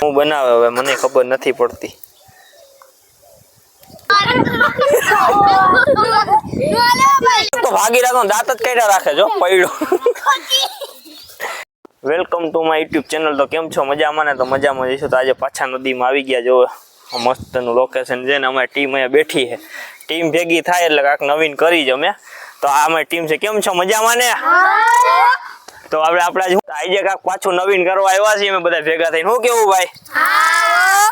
હું બનાવે હવે મને ખબર નથી પડતી. તો ભાગીરાનો દાંત જ કાઢ્યા રાખે જો પડ્યો. Welcome to my YouTube channel. તો કેમ છો? મજામાં ને? તો મજામાં જઈશું. તો આજે પાછા નદીમાં આવી ગયા. જો મસ્તનું લોકેશન છે ને અમારી ટીમ અહીંયા બેઠી છે. ટીમ ભેગી થાય એટલે કાંઈક નવીન કરી જ અમે. તો આ અમારી ટીમ છે. કેમ છો? મજામાં ને? તો આપણે આજે કાંઈક પાછું નવીન કરવા આવ્યા છીએ અમે બધા ભેગા થઈને. શું કેવું ભાઈ?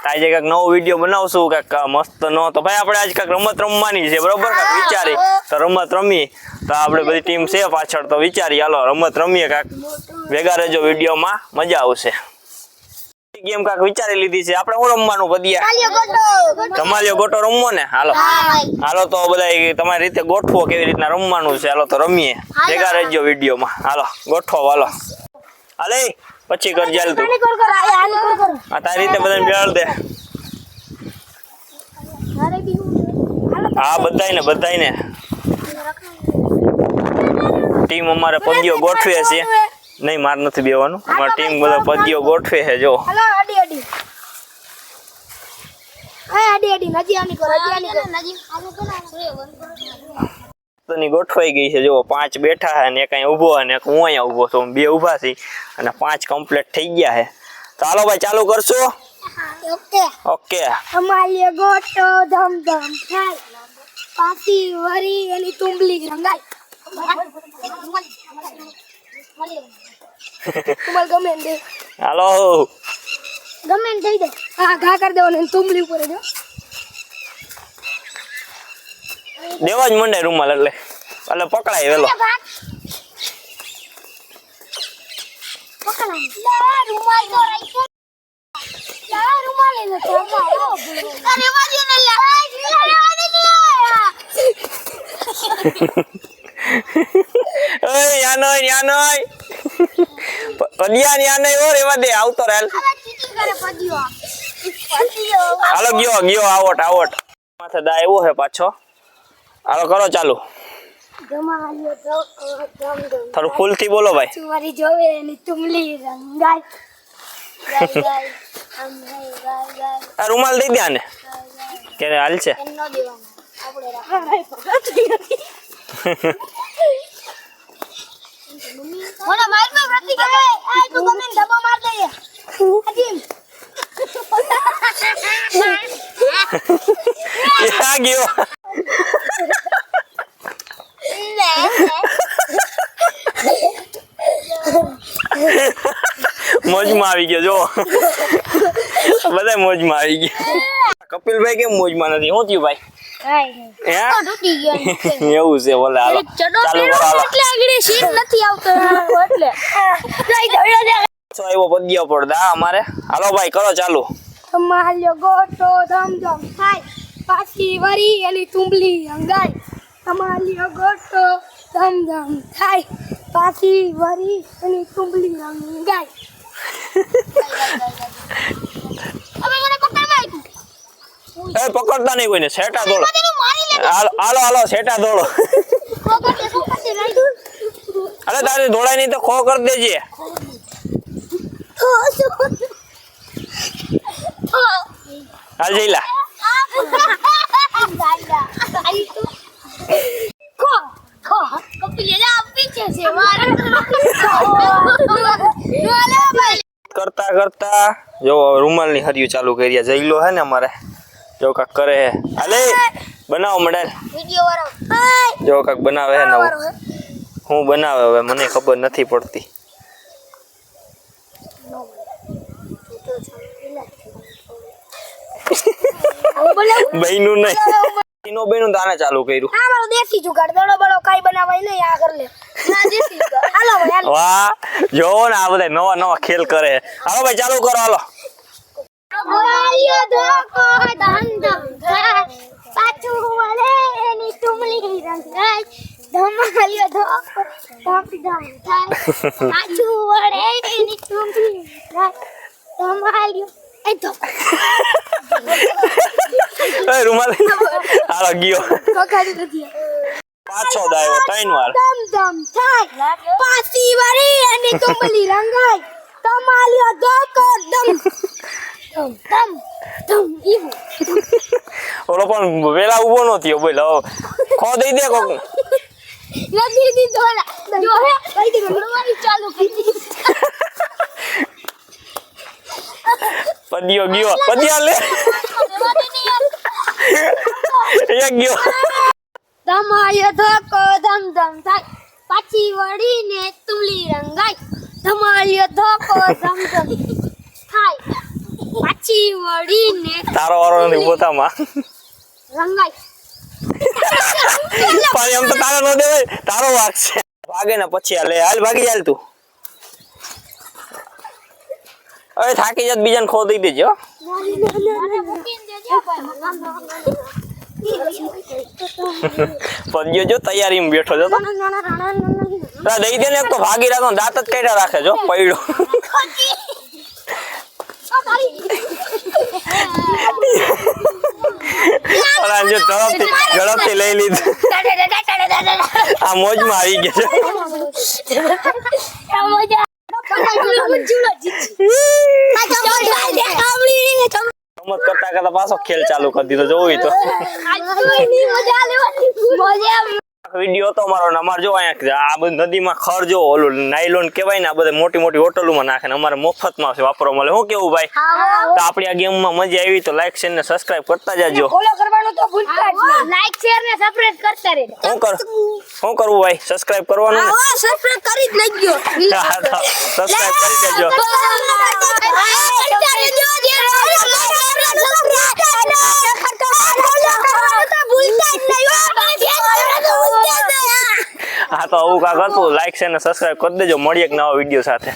આજે કાંઈક નવો વિડીયો બનાવશું કાંઈક મસ્ત નો. તો ભાઈ આપણે આજે કાંઈક રમત રમવાની છે, બરોબર? કાંઈક વિચારી તો રમત રમી. તો આપણે બધી ટીમ છે પાછળ, તો વિચારી હાલો રમત રમીએ. કાંઈક ભેગા રહેજો, વિડીયોમાં મજા આવશે. ગેમ કાંઈક વિચારી લીધી છે આપણે. શું રમવાનું પદિયા? ધમાલિયો ગોટો રમવો ને? હાલો તો બધા તમારી રીતે ગોઠવો કેવી રીતના રમવાનું છે. હાલો તો રમીએ, ભેગા રહેજો વિડીયોમાં. હાલો ગોઠવો. હાલો હાલે પછી કરજે. હાલ તું આ તારી રીતે બધાને બેહાડ દે. હા બધાયને ટીમ અમારે પદીઓ ગોઠવે છે. નહીં માર નથી બેવાનું. અમારી ટીમ બધા પદીઓ ગોઠવે છે. જો ગોઠવાઈ ગઈ છે. જો 5 બેઠા છે ને એક અહીંયા ઉભો અને એક હું અહીંયા ઉભો છું. 2 ઉભા છે અને 5 કમ્પ્લીટ થઈ ગયા છે. તો હાલો ભાઈ ચાલુ કરશું. ઓકે. અમારે ગોટો ધમ ધમ થાય, પાછી વરી એની તુંબલી રંગાય. તમારે ગમે ને દે. હાલો ગમે ને દઈ દે. હા ઘા કરી દેવાનો તુંબલી ઉપર જો. દેવા જ મંડે રૂમાલ એટલે પકડાય વેલો. આવતો રેલ. હાલો ગયો આવટ માથે દા એવો હે પાછો. હાલો કરો ચાલુ. થોડું ફૂલ થી બોલો ભાઈ. ચુવારી જોવે એની તુંબલી રંગાય. આ રૂમાલ દઈ દે આને કે હાલ છે. મોજમાં આવી ગયો. જો બધા મોજમાં આવી ગયા. કપિલભાઈ કેમ મોજમાં નથી? શું થયું ભાઈ? એવું છે બોલે. હાલો ચાલુ કરો. પદ્યો પડદા અમારે. હાલો ભાઈ કરો ચાલુ. તમારો ગોટો ધમ ધમ થાય, પાછી વરી એની તુંબલી રંગાય. તમારો ગોટો ધમ ધમ થાય, પાછી વરી એની તુંબલી રંગાય. પકડતા નહીં કોઈને. સેટા દોડો. હાલો સેટા દોડો. અરે તારે દોડાય નહીં તો ખો કરી દેજે. હાલ જઈલા. કરતા જો રૂમાલ ની હરિયું ચાલુ કરી. જઈલો હે ને અમારે જો કાક કરે હે. હાલે બનાવો મડેલ. જો કાક બનાવે હે નવું. હું બનાવે હવે મને ખબર નથી પડતી. બહેનું નહીં નો બહેનું દાને ચાલુ કર્યું. હા મારો દેશી જુગાડ. દડો બડો કાઈ બનાવાય નહીં. આ કર લે. ના દેશી જુગાડ. હાલો ભાઈ. વાહ જો ને આ બધા નવા ખેલ કરે. હાલો ભાઈ ચાલુ કરો. હાલો પાછું વળે એની તુંબલી રંગાય. ધમાલિયો ધોકો ધમ ધમ થાય, પાછું વળે એની તુંબલી રંગાય. ધમાલિયો રૂમાલ હાલો ગયો. કકાડી નથી. પાછો દાયો 3 વાર. દમ દમ થાય, પાછી વળી એની તુંબલી રંગાઈ તમાલ્યો ધોકો દમ દમ દમ દમ ઈવું ઓલો પણ વેલા ઊભો નો થયો બોલ હવે ખો દઈ દે કોક નથી દીધો જો હે કઈ દી રંગવાની ચાલુ કરી દીધી પદ્યો ગયો પદ્યા લે એક ગયો તમાલ્યો ધોકો દમ દમ થાય પાછી વળીને તુંબલી રંગાઈ તમાલ્યો ધોકો દમ દમ થાય પાછી વળીને તારો વારો નથી પોતામાં રંગાઈ પણ એમ તો તારો નો દેવાય તારો વાક છે ભાગે ને પછી હાલે હાલ ભાગી ચાલ તું હવે થાકી જાત બીજાને ખો દઈ દેજો હો. પદ્યો જો તૈયારીમાં બેઠો જો તો દઈ દે ને એક તો ભાગી રાખો દાંત જ કાઢ્યા રાખે જો પૈડો જો ઝડપથી લઈ લીધું આ મોજમાં આવી ગયા છે રમત કરતા કરતા પાછો ખેલ ચાલુ કરી દીધો જોવી તો વિડીયો તો અમારો ને અમારે જો અહીંયા આ બધી નદીમાં ખર જો ઓલું નાયલોન કહેવાય ને આ બધા મોટી મોટી હોટલોમાં નાખે ને અમારે મફતમાં વાપરવા મળે શું કેવું ભાઈ તો આપણી આ ગેમમાં મજા આવી તો લાઈક શેર ને સબસ્ક્રાઇબ કરતા જાજો ફોલો કરવાનું તો ભૂલતા જ નહીં લાઈક શેર ને સબસ્ક્રાઇબ કરતા રહેજો શું કરવું ભાઈ સબસ્ક્રાઇબ કરવાનું ને સબસ્ક્રાઇબ કરી જ લેજો સબસ્ક્રાઇબ કરી દેજો હા તો આવું કાંક હતું લાઈક શેર ને સબસ્ક્રાઇબ કરી દેજો મળીએ એક નવા વિડીયો સાથે